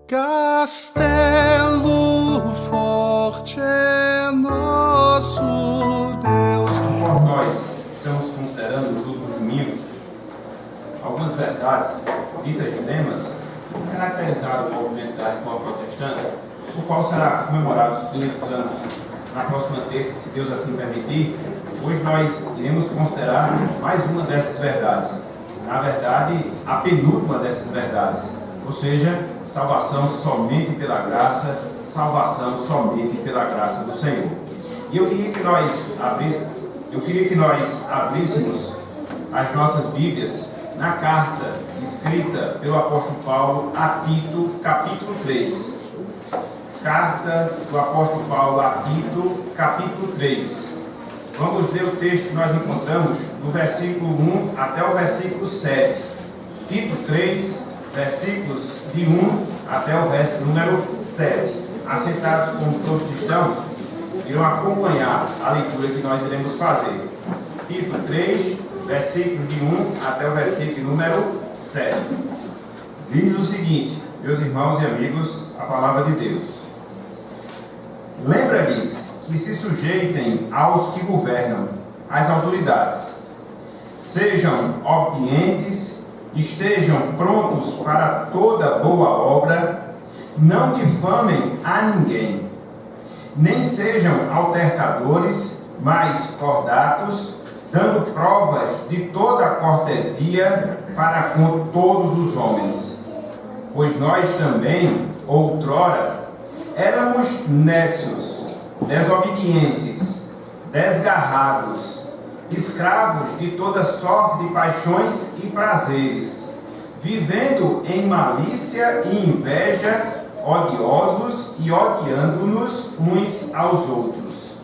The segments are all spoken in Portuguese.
Castelo forte é nosso Deus. Conforme nós estamos considerando nos últimos domingos algumas verdades ditas de temas caracterizados no movimento da Reforma Protestante, o qual será comemorado os 500 anos na próxima terça, se Deus assim permitir. Hoje nós iremos considerar mais uma dessas verdades, na verdade a penúltima dessas verdades, ou seja, salvação somente pela graça, salvação somente pela graça do Senhor. E eu queria que nós abríssemos as nossas Bíblias na carta escrita pelo apóstolo Paulo a Tito, capítulo 3. Carta do apóstolo Paulo a Tito, capítulo 3. Vamos ler o texto que nós encontramos do versículo 1 até o versículo 7. Tito 3, versículos de 1 até o verso número 7. Assentados como todos estão, irão acompanhar a leitura que nós iremos fazer. Tito 3, versículos de 1 até o versículo número 7. Diz o seguinte, meus irmãos e amigos, a palavra de Deus. Lembra-lhes que se sujeitem aos que governam, às autoridades. Sejam obedientes, estejam prontos para toda boa obra, não difamem a ninguém, nem sejam altercadores, mas cordatos, dando provas de toda a cortesia para com todos os homens. Pois nós também, outrora, éramos nécios, desobedientes, desgarrados, escravos de toda sorte de paixões e prazeres, vivendo em malícia e inveja, odiosos e odiando-nos uns aos outros.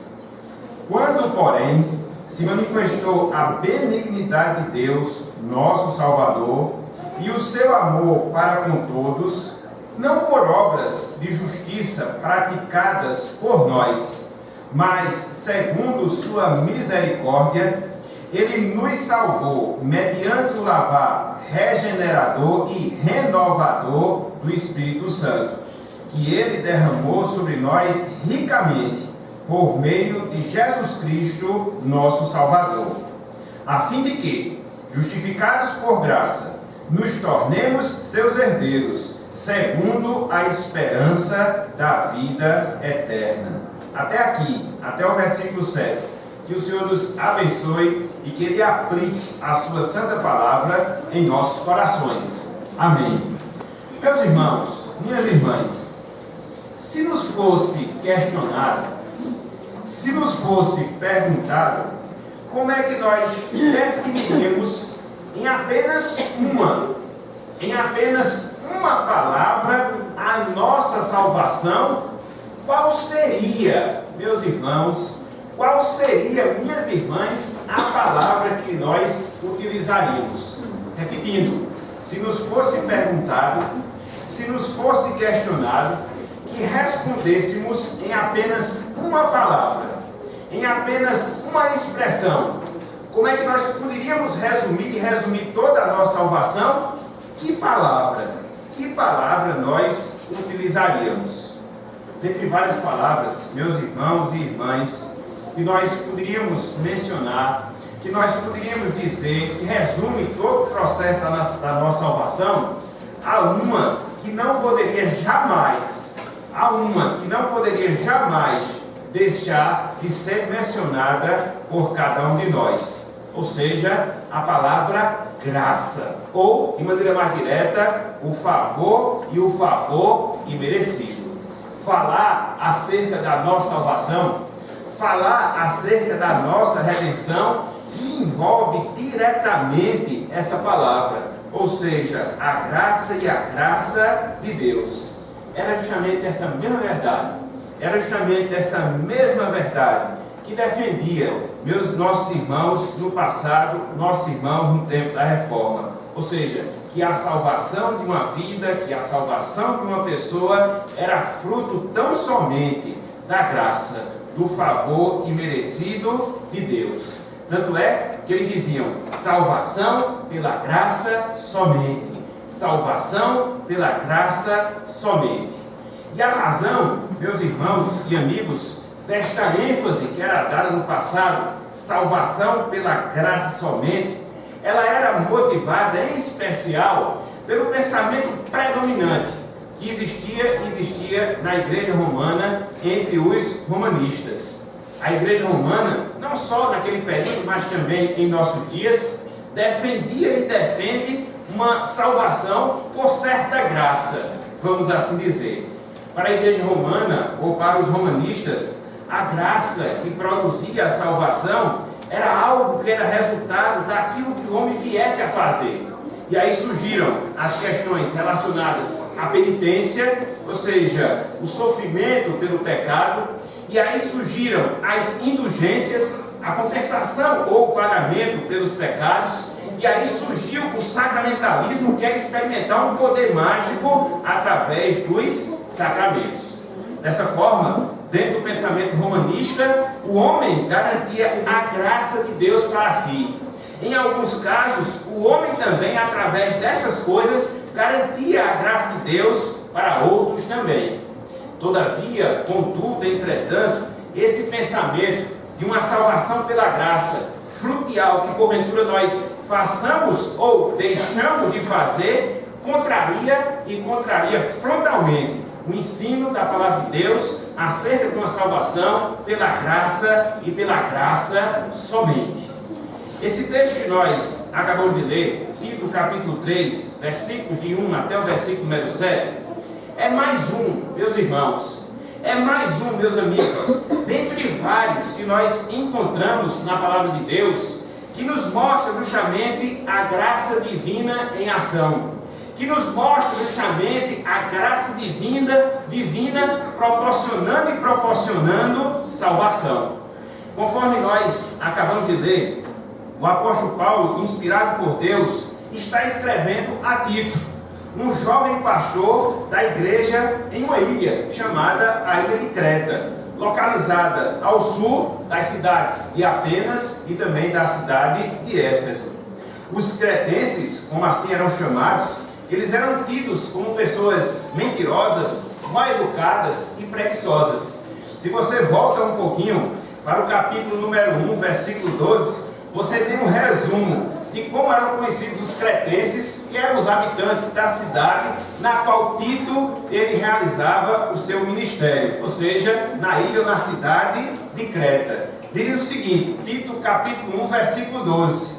Quando, porém, se manifestou a benignidade de Deus, nosso Salvador, e o seu amor para com todos, não por obras de justiça praticadas por nós, mas segundo sua misericórdia, ele nos salvou mediante o lavar regenerador e renovador do Espírito Santo, que ele derramou sobre nós ricamente, por meio de Jesus Cristo, nosso Salvador, a fim de que, justificados por graça, nos tornemos seus herdeiros, segundo a esperança da vida eterna. Até aqui, até o versículo 7. Que o Senhor nos abençoe e que Ele aplique a sua santa palavra em nossos corações. Amém. Meus irmãos, minhas irmãs, se nos fosse questionado, se nos fosse perguntado, como é que nós definiríamos em apenas uma palavra a nossa salvação, qual seria, meus irmãos, qual seria, minhas irmãs, a palavra que nós utilizaríamos? Repetindo, se nos fosse perguntado, se nos fosse questionado, que respondêssemos em apenas uma palavra, em apenas uma expressão, como é que nós poderíamos resumir toda a nossa salvação? Que palavra nós utilizaríamos? Dentre várias palavras, meus irmãos e irmãs, que nós poderíamos mencionar, que nós poderíamos dizer, que resume todo o processo da nossa salvação, há uma que não poderia jamais deixar de ser mencionada por cada um de nós, ou seja, a palavra graça, ou, de maneira mais direta, o favor imerecido. Falar acerca da nossa salvação, falar acerca da nossa redenção, envolve diretamente essa palavra, ou seja, a graça e a graça de Deus. Era justamente essa mesma verdade, que defendia nossos irmãos no passado, nossos irmãos no tempo da Reforma. Ou seja, que a salvação de uma vida, que a salvação de uma pessoa era fruto tão somente da graça, do favor imerecido de Deus. Tanto é que eles diziam, salvação pela graça somente, salvação pela graça somente. E a razão, meus irmãos e amigos, desta ênfase que era dada no passado, salvação pela graça somente, ela era motivada em especial pelo pensamento predominante que existia na igreja romana entre os romanistas. A igreja romana, não só naquele período, mas também em nossos dias, defendia e defende uma salvação por certa graça, vamos assim dizer. Para a igreja romana, ou para os romanistas, a graça que produzia a salvação era algo que era resultado daquilo que o homem viesse a fazer. E aí surgiram as questões relacionadas à penitência, ou seja, o sofrimento pelo pecado, e aí surgiram as indulgências, a compensação ou o pagamento pelos pecados, e aí surgiu o sacramentalismo, que era experimentar um poder mágico através dos sacramentos. Dessa forma, dentro do pensamento romanista, o homem garantia a graça de Deus para si. Em alguns casos, o homem também, através dessas coisas, garantia a graça de Deus para outros também. Todavia, contudo, entretanto, esse pensamento de uma salvação pela graça, fruto de algo que porventura nós façamos ou deixamos de fazer, contraria frontalmente o ensino da palavra de Deus acerca de uma salvação pela graça e pela graça somente. Esse texto que nós acabamos de ler, Tito capítulo 3, versículos de 1 até o versículo número 7, é mais um, meus irmãos, é mais um, meus amigos, dentre vários que nós encontramos na palavra de Deus, que nos mostra justamente a graça divina em ação, que nos mostra justamente a graça divina proporcionando e proporcionando salvação. Conforme nós acabamos de ler, o apóstolo Paulo, inspirado por Deus, está escrevendo a Tito, um jovem pastor da igreja em uma ilha chamada a Ilha de Creta, localizada ao sul das cidades de Atenas e também da cidade de Éfeso. Os cretenses, como assim eram chamados, eles eram tidos como pessoas mentirosas, mal educadas e preguiçosas. Se você volta um pouquinho para o capítulo número 1, versículo 12, você tem um resumo de como eram conhecidos os cretenses, que eram os habitantes da cidade na qual Tito ele realizava o seu ministério, ou seja, na ilha ou na cidade de Creta. Diz o seguinte, Tito capítulo 1, versículo 12: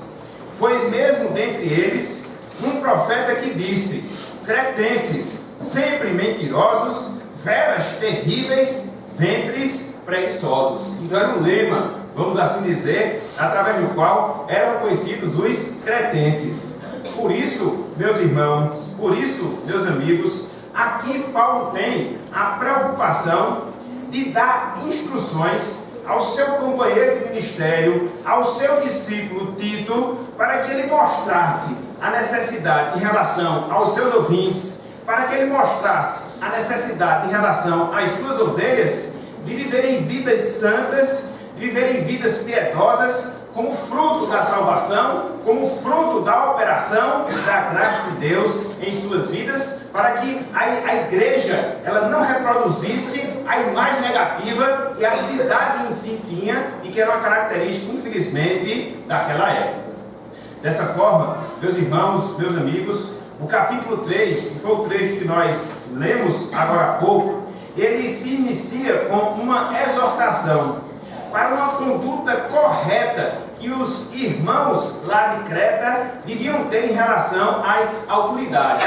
foi mesmo dentre eles um profeta que disse: cretenses, sempre mentirosos, veras terríveis, ventres preguiçosos. Então era um lema, vamos assim dizer, através do qual eram conhecidos os cretenses. Por isso, meus irmãos, por isso, meus amigos, aqui Paulo tem a preocupação de dar instruções ao seu companheiro de ministério, ao seu discípulo Tito, para que ele mostrasse a necessidade em relação aos seus ouvintes, para que ele mostrasse a necessidade em relação às suas ovelhas, de viverem vidas santas, viverem vidas piedosas, como fruto da salvação, como fruto da operação da graça de Deus em suas vidas, para que a igreja ela não reproduzisse a imagem negativa que a cidade em si tinha e que era uma característica, infelizmente, daquela época. Dessa forma, meus irmãos, meus amigos, o capítulo 3, que foi o trecho que nós lemos agora há pouco, ele se inicia com uma exortação para uma conduta correta que os irmãos lá de Creta deviam ter em relação às autoridades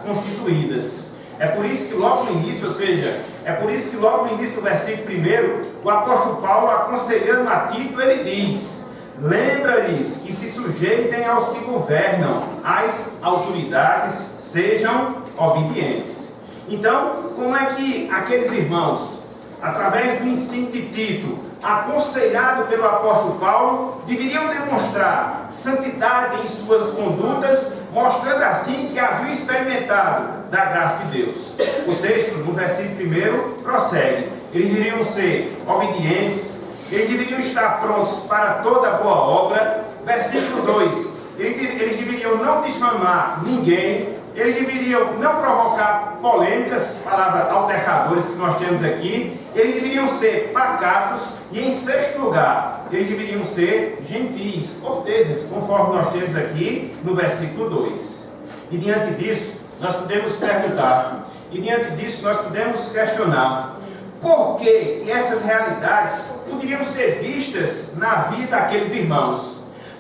constituídas. É por isso que logo no início, ou seja, é por isso que logo no início do versículo 1, o apóstolo Paulo, aconselhando a Tito, ele diz: lembra-lhes que se sujeitem aos que governam, as autoridades sejam obedientes. Então, como é que aqueles irmãos, através do ensino de Tito, aconselhado pelo apóstolo Paulo, deveriam demonstrar santidade em suas condutas, mostrando assim que haviam experimentado da graça de Deus? O texto, no versículo 1, prossegue: eles deveriam ser obedientes, eles deveriam estar prontos para toda boa obra. Versículo 2, eles deveriam não difamar ninguém, eles deveriam não provocar polêmicas, palavra altercadores que nós temos aqui, eles deveriam ser pacatos e, em sexto lugar, eles deveriam ser gentis, corteses, conforme nós temos aqui no versículo 2. E diante disso, nós podemos perguntar, e diante disso nós podemos questionar, por que essas realidades poderiam ser vistas na vida daqueles irmãos?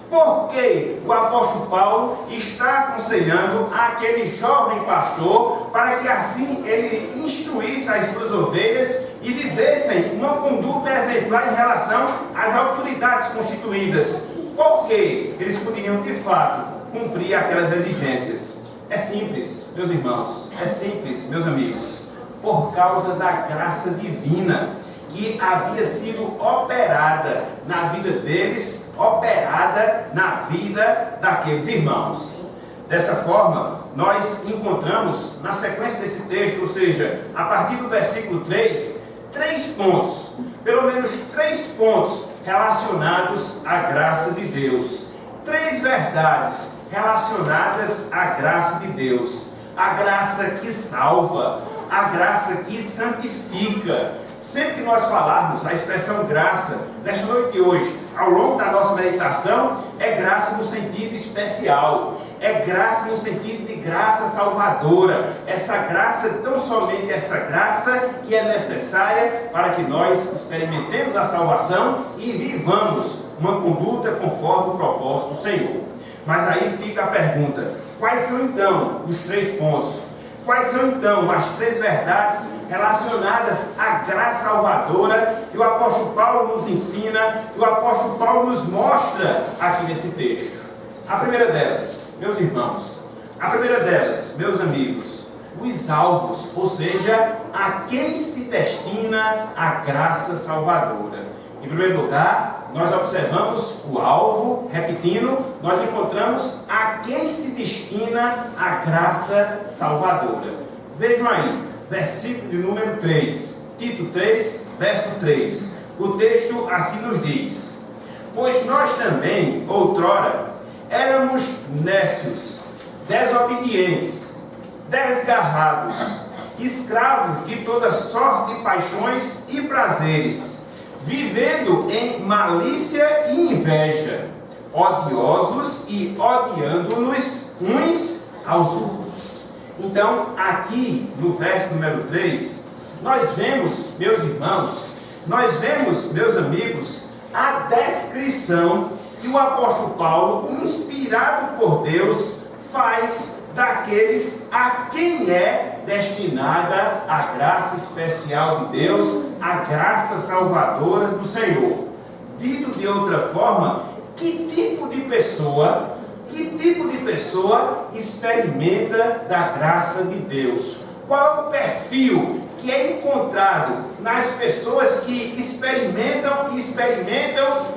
Por que o apóstolo Paulo está aconselhando aquele jovem pastor para que assim ele instruísse as suas ovelhas e vivessem uma conduta exemplar em relação às autoridades constituídas? Por que eles poderiam de fato cumprir aquelas exigências? É simples, meus irmãos, é simples, meus amigos, por causa da graça divina que havia sido operada na vida deles, operada na vida daqueles irmãos. Dessa forma, nós encontramos na sequência desse texto, ou seja, a partir do versículo 3, 3 pontos, pelo menos 3 pontos relacionados à graça de Deus. 3 verdades relacionadas à graça de Deus. A graça que salva, a graça que santifica. Sempre que nós falarmos a expressão graça, nesta noite de hoje, ao longo da nossa meditação, é graça no sentido especial, é graça no sentido de graça salvadora, essa graça, tão somente essa graça que é necessária para que nós experimentemos a salvação e vivamos uma conduta conforme o propósito do Senhor. Mas aí fica a pergunta, quais são então os 3 pontos? Quais são então as 3 verdades relacionadas à graça salvadora que o apóstolo Paulo nos ensina, que o apóstolo Paulo nos mostra aqui nesse texto? A primeira delas, meus irmãos, a primeira delas, meus amigos, os alvos, ou seja, a quem se destina a graça salvadora. Em primeiro lugar, nós observamos o alvo, repetindo, nós encontramos a quem se destina a graça salvadora. Vejam aí, versículo de número 3, Tito 3, verso 3. O texto assim nos diz: pois nós também, outrora, éramos nécios, desobedientes, desgarrados, escravos de toda sorte de paixões e prazeres, vivendo em malícia e inveja, odiosos e odiando-nos uns aos outros. Então, aqui no verso número 3, nós vemos, meus irmãos, nós vemos, meus amigos, a descrição que o apóstolo Paulo, inspirado por Deus, faz daqueles a quem é destinada a graça especial de Deus, a graça salvadora do Senhor. Dito de outra forma, que tipo de pessoa experimenta da graça de Deus? Qual é o perfil que é encontrado nas pessoas que experimentam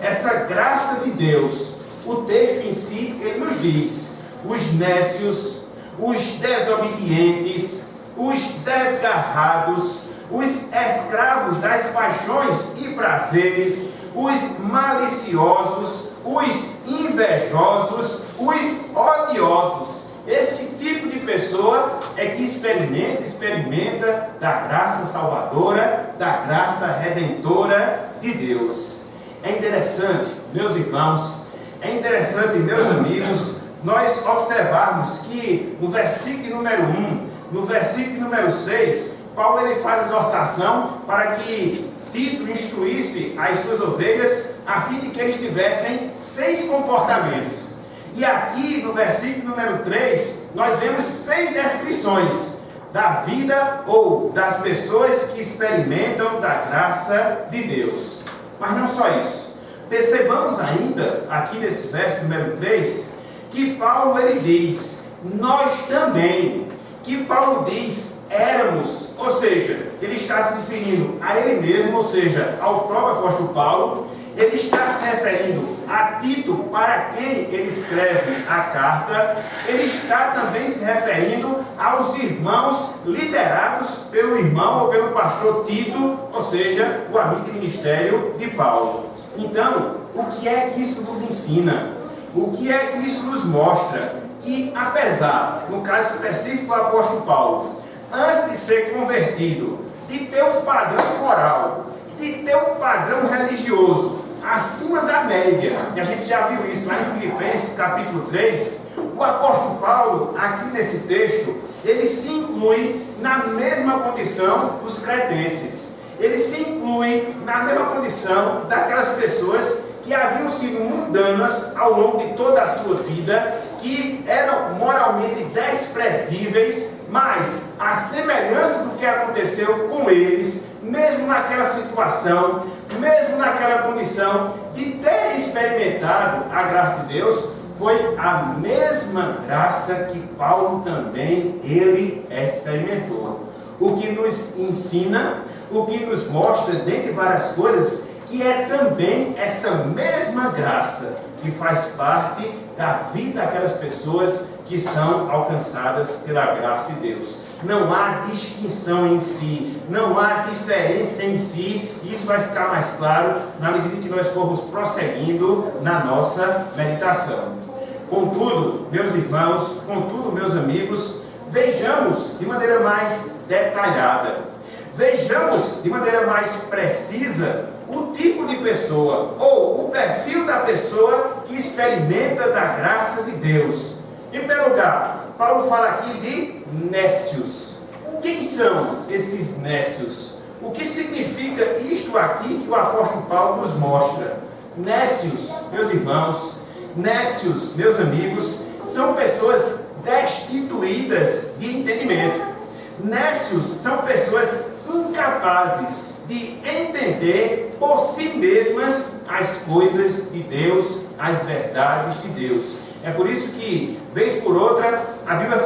essa graça de Deus? O texto em si, ele nos diz: os nécios, os desobedientes, os desgarrados, os escravos das paixões e prazeres, os maliciosos, os invejosos, os odiosos. Esse tipo de pessoa é que experimenta da graça salvadora, da graça redentora de Deus. É interessante, meus irmãos, é interessante, meus amigos, nós observarmos que no versículo número 1, no versículo número 6, Paulo ele faz a exortação para que Tito instruísse as suas ovelhas a fim de que eles tivessem 6 comportamentos. E aqui no versículo número 3, nós vemos 6 descrições da vida ou das pessoas que experimentam da graça de Deus. Mas não só isso. Percebamos ainda, aqui nesse verso número 3, que Paulo ele diz, nós também, que Paulo diz, éramos, ou seja, ele está se referindo a ele mesmo, ou seja, ao próprio apóstolo Paulo. Ele está se referindo a Tito, para quem ele escreve a carta. Ele está também se referindo aos irmãos liderados pelo irmão ou pelo pastor Tito, ou seja, o amigo e ministério de Paulo. Então, o que é que isso nos ensina? O que é que isso nos mostra? que, apesar, no caso específico do apóstolo Paulo, antes de ser convertido, de ter um padrão moral, de ter um padrão religioso acima da média, e a gente já viu isso lá em Filipenses capítulo 3, o apóstolo Paulo, aqui nesse texto, ele se inclui na mesma condição dos cretenses. Ele se inclui na mesma condição daquelas pessoas que haviam sido mundanas ao longo de toda a sua vida, que eram moralmente desprezíveis, mas a semelhança do que aconteceu com eles, mesmo naquela situação, mesmo naquela condição de terem experimentado a graça de Deus, foi a mesma graça que Paulo também, ele experimentou. O que nos ensina, o que nos mostra, dentre várias coisas, que é também essa mesma graça que faz parte da vida daquelas pessoas que são alcançadas pela graça de Deus. Não há distinção em si, não há diferença em si. Isso vai ficar mais claro na medida que nós formos prosseguindo na nossa meditação. Contudo, meus irmãos, contudo, meus amigos, vejamos de maneira mais detalhada, vejamos de maneira mais precisa o tipo de pessoa, ou o perfil da pessoa que experimenta da graça de Deus. Em primeiro lugar, Paulo fala aqui de nécios. Quem são esses nécios? O que significa isto aqui que o apóstolo Paulo nos mostra? Nécios, meus irmãos, nécios, meus amigos, são pessoas destituídas de entendimento. Nécios são pessoas incapazes de entender por si mesmas as coisas de Deus, as verdades de Deus. É por isso que, vez por outra, a Bíblia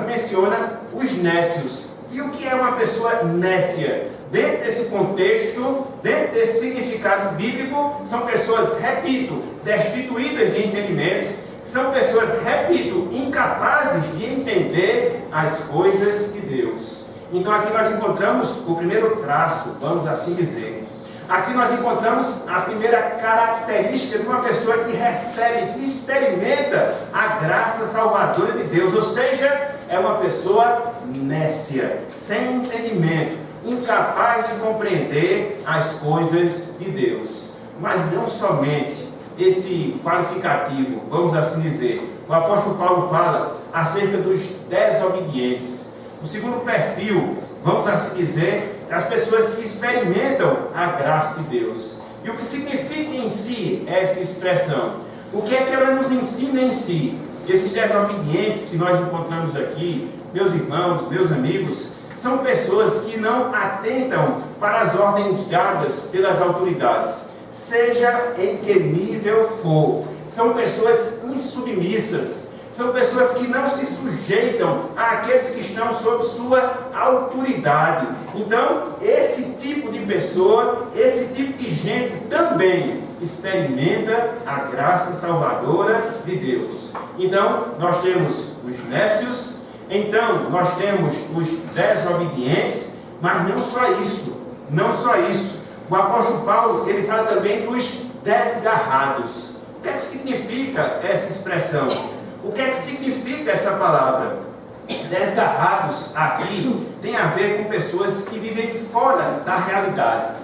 menciona os nécios. E o que é uma pessoa nécia? Dentro desse contexto, dentro desse significado bíblico, são pessoas, repito, destituídas de entendimento, são pessoas, repito, incapazes de entender as coisas de Deus. Então aqui nós encontramos o primeiro traço, vamos assim dizer. Aqui nós encontramos a primeira característica de uma pessoa que recebe, que experimenta a graça salvadora de Deus, ou seja, é uma pessoa nécia, sem entendimento, incapaz de compreender as coisas de Deus. Mas não somente esse qualificativo, vamos assim dizer. O apóstolo Paulo fala acerca dos desobedientes. O segundo perfil, vamos assim dizer, as pessoas que experimentam a graça de Deus. E o que significa em si essa expressão? O que é que ela nos ensina em si? Esses desobedientes que nós encontramos aqui, meus irmãos, meus amigos, são pessoas que não atentam para as ordens dadas pelas autoridades, seja em que nível for. São pessoas insubmissas. São pessoas que não se sujeitam àqueles que estão sob sua autoridade. Então, esse tipo de pessoa, esse tipo de gente também experimenta a graça salvadora de Deus. Então, nós temos os nécios, então nós temos os desobedientes, mas não só isso, não só isso. O apóstolo Paulo, ele fala também dos desgarrados. O que é que significa essa expressão? O que é que significa essa palavra? Desgarrados aqui tem a ver com pessoas que vivem fora da realidade.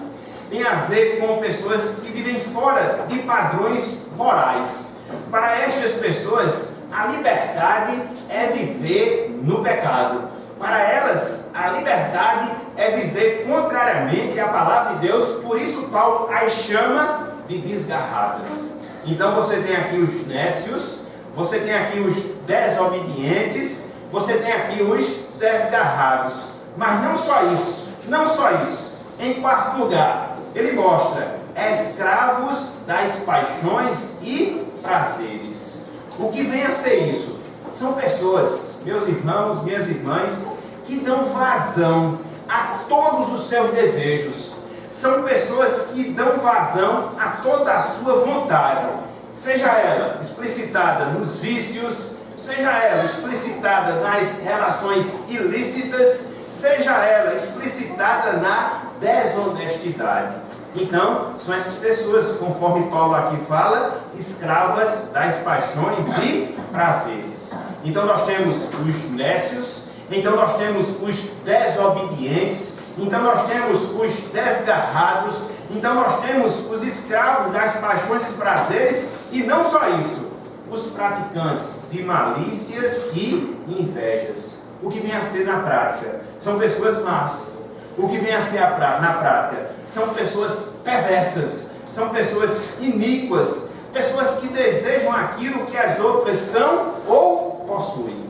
Tem a ver com pessoas que vivem fora de padrões morais. Para estas pessoas, a liberdade é viver no pecado. Para elas, a liberdade é viver contrariamente à palavra de Deus. Por isso Paulo as chama de desgarradas. Então você tem aqui os nécios, você tem aqui os desobedientes, você tem aqui os desgarrados. Mas não só isso, não só isso. Em quarto lugar, ele mostra escravos das paixões e prazeres. O que vem a ser isso? São pessoas, meus irmãos, minhas irmãs, que dão vazão a todos os seus desejos. São pessoas que dão vazão a toda a sua vontade, seja ela explicitada nos vícios, seja ela explicitada nas relações ilícitas, seja ela explicitada na desonestidade. Então, são essas pessoas, conforme Paulo aqui fala, escravas das paixões e prazeres. homens. Então nós temos os nécios, então nós temos os desobedientes, então nós temos os desgarrados, então nós temos os escravos das paixões e prazeres, e não só isso, os praticantes de malícias e invejas. O que vem a ser na prática são pessoas más. O que vem a ser na prática são pessoas perversas, são pessoas iníquas, pessoas que desejam aquilo que as outras são ou possuem.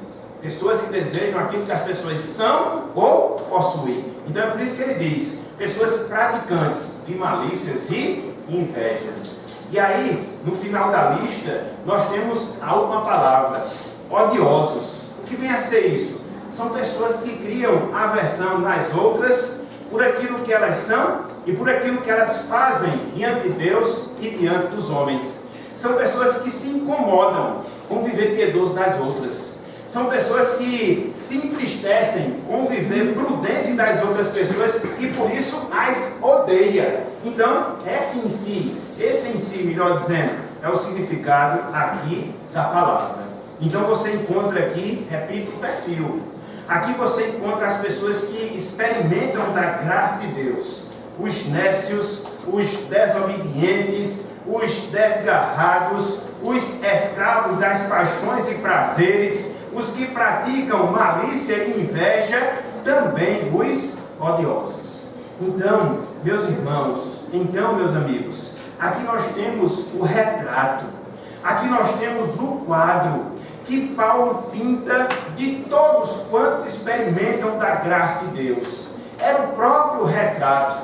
Pessoas que desejam aquilo que as pessoas são ou possuem. Então é por isso que ele diz, pessoas praticantes de malícias e invejas. E aí, no final da lista, nós temos a última palavra, odiosos. O que vem a ser isso? São pessoas que criam aversão nas outras por aquilo que elas são e por aquilo que elas fazem diante de Deus e diante dos homens. São pessoas que se incomodam com o viver piedoso das outras. São pessoas que se entristecem com o viver prudente das outras pessoas e por isso as odeia. Então, esse em si, melhor dizendo, é o significado aqui da palavra. Então você encontra aqui, repito, o perfil. Aqui você encontra as pessoas que experimentam da graça de Deus. Os nécios, os desobedientes, os desgarrados, os escravos das paixões e prazeres, os que praticam malícia e inveja, também os odiosos. Então, meus irmãos, meus amigos, aqui nós temos o retrato, aqui nós temos o quadro que Paulo pinta de todos quantos experimentam da graça de Deus. Era o próprio retrato,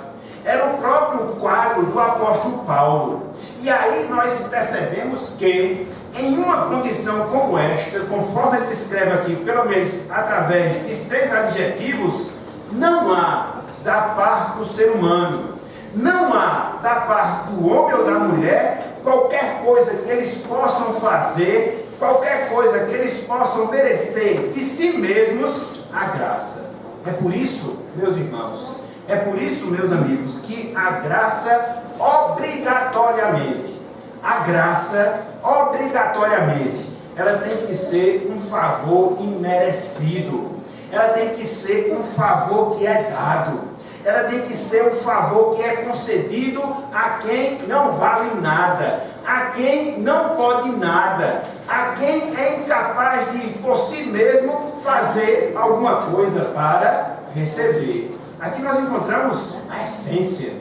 era o próprio quadro do apóstolo Paulo. E aí nós percebemos que, em uma condição como esta, conforme ele descreve aqui, pelo menos através de 6 adjetivos, não há da parte do ser humano, não há da parte do homem ou da mulher, qualquer coisa que eles possam fazer, qualquer coisa que eles possam merecer de si mesmos a graça. É por isso, meus irmãos, é por isso, meus amigos, que a graça obrigatoriamente, ela tem que ser um favor imerecido, ela tem que ser um favor que é dado, ela tem que ser um favor que é concedido a quem não vale nada, a quem não pode nada, a quem é incapaz de por si mesmo fazer alguma coisa para receber. Aqui nós encontramos a essência,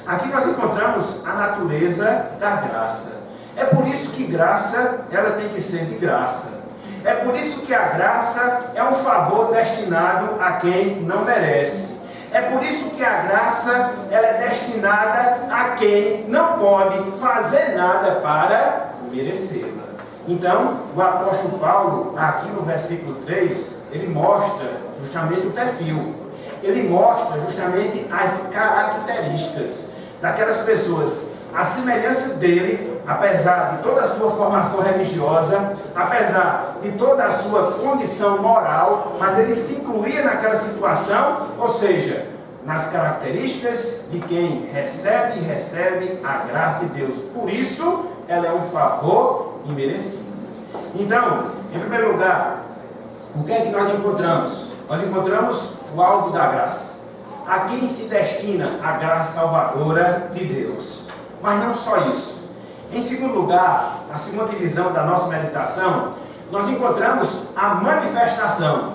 aqui nós encontramos a natureza da graça. É por isso que graça, ela tem que ser de graça. É por isso que a graça é um favor destinado a quem não merece. É por isso que a graça, ela é destinada a quem não pode fazer nada para merecê-la. Então, o apóstolo Paulo, aqui no versículo 3, ele mostra justamente o perfil. Ele mostra justamente as características daquelas pessoas. A semelhança dele, apesar de toda a sua formação religiosa, apesar de toda a sua condição moral, mas ele se incluía naquela situação, ou seja, nas características de quem recebe e recebe a graça de Deus. Por isso, ela é um favor imerecido. Então, em primeiro lugar, o que é que nós encontramos? Nós encontramos o alvo da graça. A quem se destina a graça salvadora de Deus. Mas não só isso. Em segundo lugar, na segunda divisão da nossa meditação, nós encontramos a manifestação.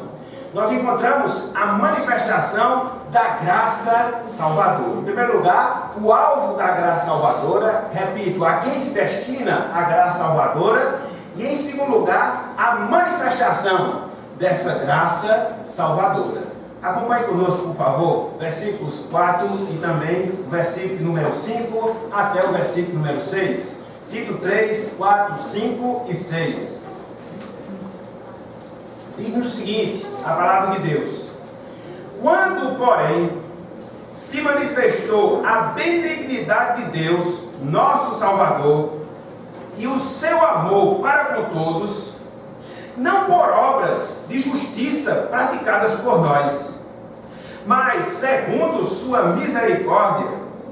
Nós encontramos a manifestação da graça salvadora. Em primeiro lugar, o alvo da graça salvadora, repito, a quem se destina a graça salvadora. E em segundo lugar, a manifestação dessa graça salvadora. Acompanhe conosco, por favor, versículos 4 e também o versículo número 5 até o versículo número 6. Tito 3, 4, 5 e 6. Diz o seguinte, a palavra de Deus. Quando, porém, se manifestou a benignidade de Deus, nosso Salvador, e o seu amor para com todos, não por obras de justiça praticadas por nós, mas segundo sua misericórdia,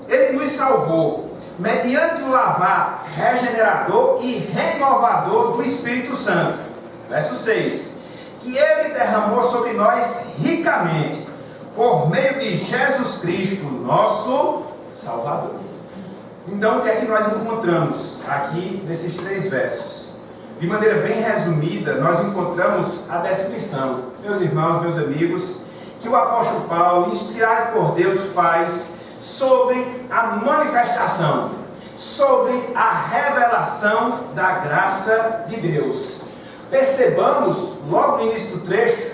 ele nos salvou, mediante o lavar regenerador e renovador do Espírito Santo, Verso 6. Que Ele derramou sobre nós ricamente, por meio de Jesus Cristo, nosso Salvador. Então, o que é que nós encontramos aqui nesses 3 versos? De maneira bem resumida, nós encontramos a descrição, meus irmãos, meus amigos, que o apóstolo Paulo, inspirado por Deus, faz sobre a manifestação, sobre a revelação da graça de Deus. Percebamos logo no início do trecho,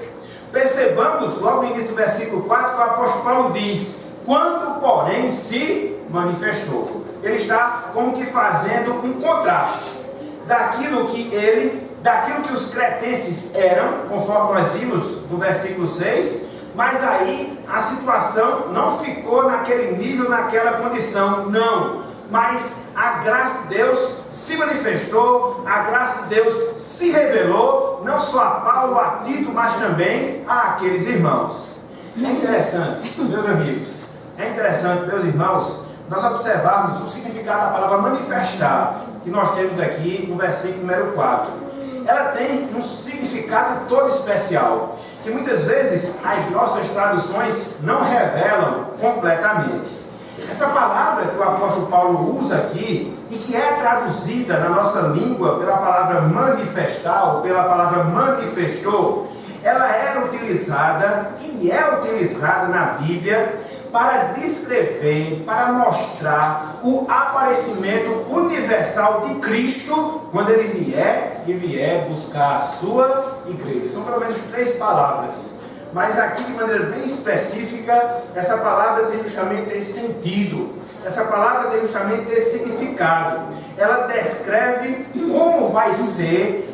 percebamos logo no início do versículo 4, que o apóstolo Paulo diz: quando porém se manifestou. Ele está como que fazendo um contraste daquilo que os cretenses eram, conforme nós vimos no versículo 6, mas aí a situação não ficou naquele nível, naquela condição, não. Mas a graça de Deus se manifestou, a graça de Deus se revelou, não só a Paulo, a Tito, mas também a aqueles irmãos. É interessante, meus amigos, é interessante, meus irmãos, nós observarmos o significado da palavra manifestar, que nós temos aqui no versículo número 4. Ela tem um significado todo especial, que muitas vezes as nossas traduções não revelam completamente. Essa palavra que o apóstolo Paulo usa aqui, e que é traduzida na nossa língua pela palavra manifestar, ou pela palavra manifestou, ela era utilizada e é utilizada na Bíblia para descrever, para mostrar o aparecimento universal de Cristo quando Ele vier buscar a sua igreja. São pelo menos 3 palavras, mas aqui de maneira bem específica, essa palavra tem justamente esse sentido, essa palavra tem justamente esse significado. Ela descreve como vai ser,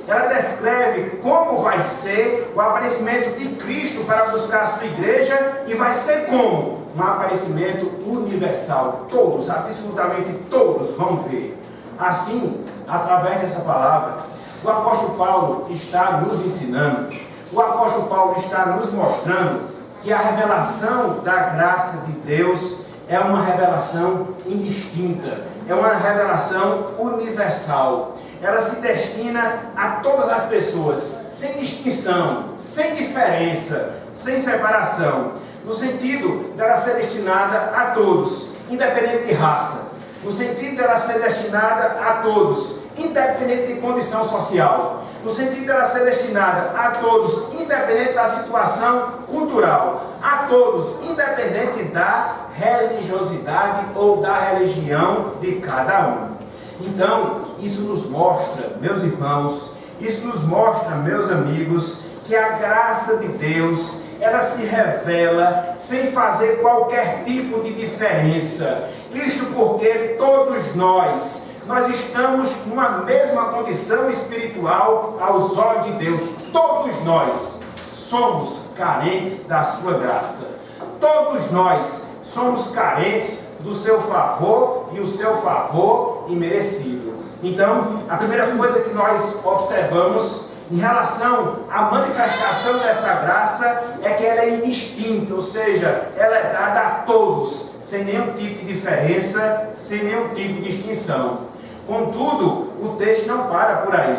o aparecimento de Cristo para buscar a sua igreja, e vai ser como? Um aparecimento universal. Todos, absolutamente todos vão ver. Assim, através dessa palavra, o apóstolo Paulo está nos ensinando, o apóstolo Paulo está nos mostrando que a revelação da graça de Deus é uma revelação indistinta, é uma revelação universal. Ela se destina a todas as pessoas, sem distinção, sem diferença, sem separação, no sentido dela ser destinada a todos, independente de raça, no sentido dela ser destinada a todos, independente de condição social, no sentido dela ser destinada a todos, independente da situação cultural, a todos, independente da religiosidade ou da religião de cada um. Então, isso nos mostra, meus irmãos, isso nos mostra, meus amigos, que a graça de Deus, ela se revela sem fazer qualquer tipo de diferença. Isto porque todos nós estamos numa mesma condição espiritual aos olhos de Deus. Todos nós somos carentes da sua graça. Todos nós somos carentes do seu favor, e o seu favor imerecido. Então, a primeira coisa que nós observamos em relação à manifestação dessa graça é que ela é indistinta, ou seja, ela é dada a todos, sem nenhum tipo de diferença, sem nenhum tipo de distinção. Contudo, o texto não para por aí.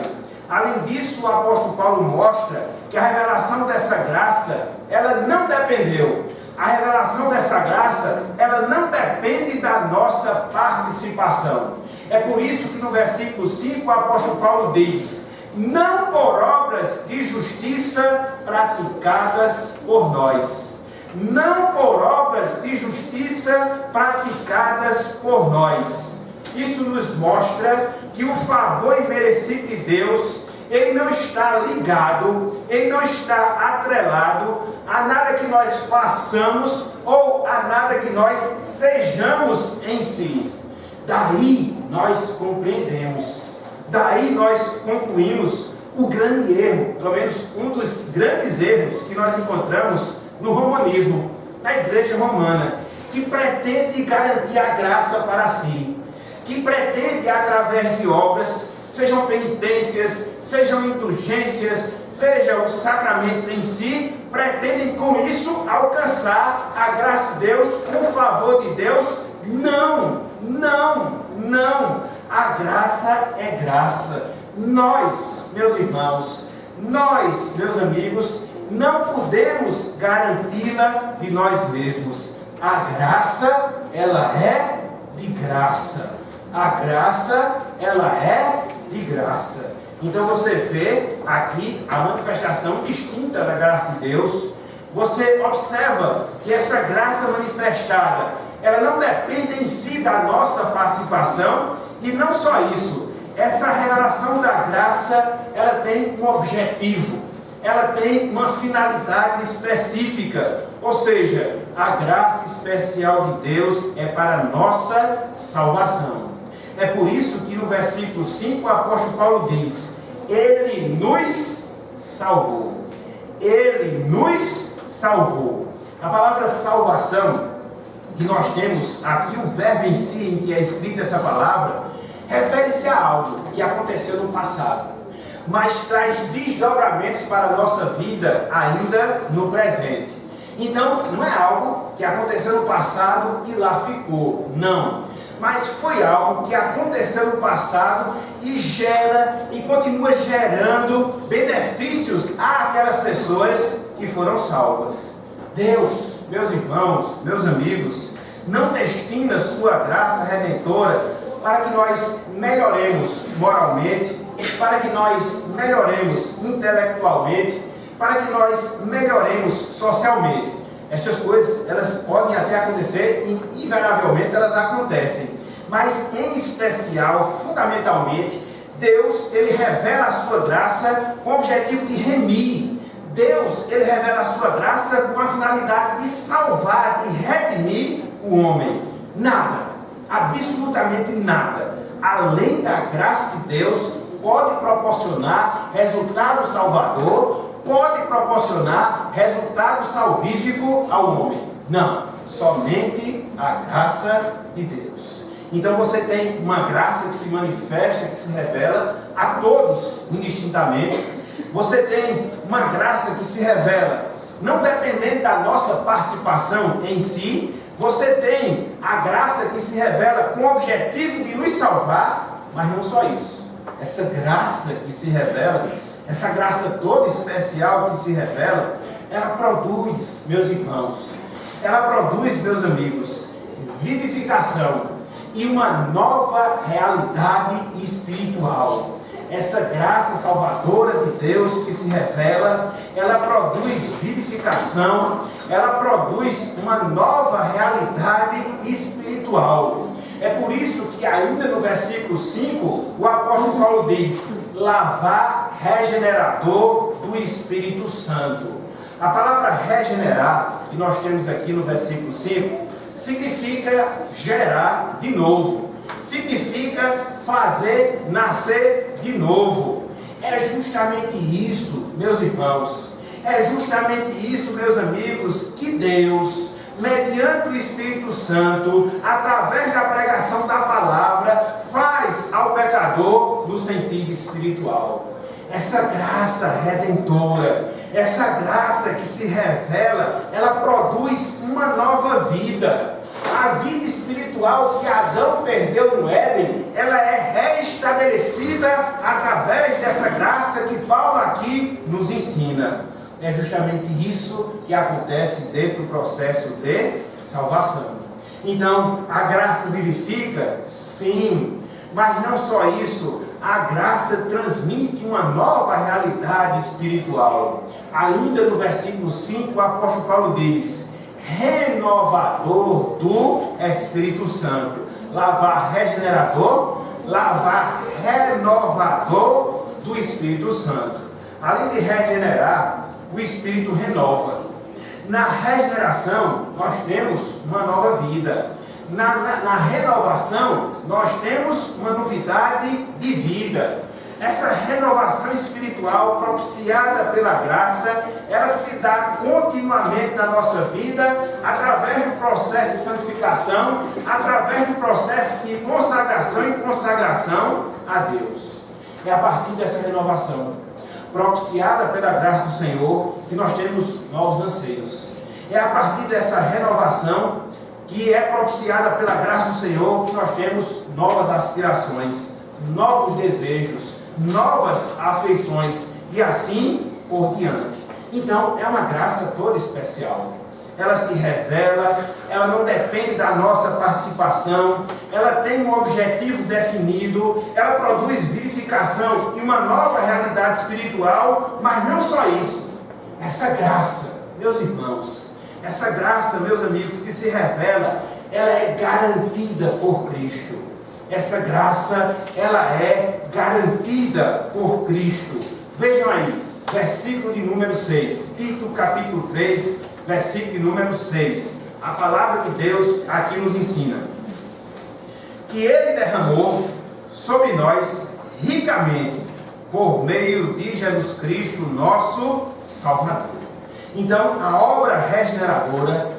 Além disso, o apóstolo Paulo mostra que a revelação dessa graça, ela não dependeu. A revelação dessa graça, ela não depende da nossa participação. É por isso que no versículo 5 o apóstolo Paulo diz: não por obras de justiça praticadas por nós. Não por obras de justiça praticadas por nós. Isso nos mostra que o favor imerecido de Deus, ele não está ligado, ele não está atrelado a nada que nós façamos ou a nada que nós sejamos em si. Daí nós compreendemos, daí nós concluímos o grande erro, pelo menos um dos grandes erros que nós encontramos no romanismo, na igreja romana, que pretende garantir a graça para si, que pretende através de obras, sejam penitências, sejam indulgências, sejam os sacramentos em si, pretendem com isso alcançar a graça de Deus, o favor de Deus. Não, não, não. A graça é graça. Nós, meus irmãos, Nós, meus amigos, não podemos garanti-la de nós mesmos. A graça, ela é de graça. A graça, ela é de graça. Então você vê aqui a manifestação distinta da graça de Deus. Você observa que essa graça manifestada, ela não depende em si da nossa participação. E não só isso, essa revelação da graça, ela tem um objetivo, ela tem uma finalidade específica. Ou seja, a graça especial de Deus é para a nossa salvação. É por isso que no versículo 5 o apóstolo Paulo diz: Ele nos salvou. Ele nos salvou. A palavra salvação, que nós temos aqui, o verbo em si, em que é escrita essa palavra, refere-se a algo que aconteceu no passado, mas traz desdobramentos para a nossa vida ainda no presente. Então, não é algo que aconteceu no passado e lá ficou, não. Mas foi algo que aconteceu no passado e gera e continua gerando benefícios àquelas pessoas que foram salvas. Deus, meus irmãos, meus amigos, não destina sua graça redentora para que nós melhoremos moralmente, para que nós melhoremos intelectualmente, para que nós melhoremos socialmente. Estas coisas, elas podem até acontecer e invariavelmente elas acontecem. Mas em especial, fundamentalmente, Deus, ele revela a sua graça com o objetivo de remir. Deus, ele revela a sua graça com a finalidade de salvar, de redimir o homem. Nada, absolutamente nada, além da graça de Deus, pode proporcionar resultado salvador, pode proporcionar resultado salvífico ao homem. Não, somente a graça de Deus. Então você tem uma graça que se manifesta, que se revela a todos indistintamente. Você tem uma graça que se revela não dependendo da nossa participação em si. Você tem a graça que se revela com o objetivo de nos salvar, mas não só isso. Essa graça que se revela, essa graça toda especial que se revela, ela produz, meus irmãos, ela produz, meus amigos, vivificação e uma nova realidade espiritual. Essa graça salvadora de Deus que se revela, ela produz vivificação, ela produz uma nova realidade espiritual. É por isso que ainda no versículo 5, o apóstolo Paulo diz: lavar regenerador do Espírito Santo. A palavra regenerar, que nós temos aqui no versículo 5, significa gerar de novo, significa fazer nascer de novo. É justamente isso, meus irmãos, é justamente isso, meus amigos, que Deus, mediante o Espírito Santo, através da pregação da palavra, faz ao pecador no sentido espiritual. Essa graça redentora, essa graça que se revela, ela produz uma nova vida. A vida espiritual que Adão perdeu no Éden, ela é restabelecida através dessa graça que Paulo aqui nos ensina. É justamente isso que acontece dentro do processo de salvação. Então, a graça vivifica? Sim. Mas não só isso, a graça transmite uma nova realidade espiritual. Ainda no versículo 5, o apóstolo Paulo diz: renovador do Espírito Santo. Lavar regenerador, lavar renovador do Espírito Santo. Além de regenerar, o Espírito renova. Na regeneração, nós temos uma nova vida. Na renovação, nós temos uma novidade de vida. Essa renovação espiritual propiciada pela graça, ela se dá continuamente na nossa vida, através do processo de santificação, através do processo de consagração e consagração a Deus. É a partir dessa renovação, propiciada pela graça do Senhor, que nós temos novos anseios. É a partir dessa renovação, que é propiciada pela graça do Senhor, que nós temos novas aspirações, novos desejos, novas afeições. e assim por diante. Então, é uma graça toda especial. Ela se revela, ela não depende da nossa participação, ela tem um objetivo definido, ela produz vivificação e uma nova realidade espiritual, mas não só isso. Essa graça, meus irmãos, essa graça, meus amigos, que se revela, ela é garantida por Cristo. Essa graça, ela é garantida por Cristo. Vejam aí, versículo de número 6, Tito capítulo 3, versículo de número 6. A palavra de Deus aqui nos ensina que Ele derramou sobre nós ricamente por meio de Jesus Cristo, nosso Salvador. Então, a obra regeneradora,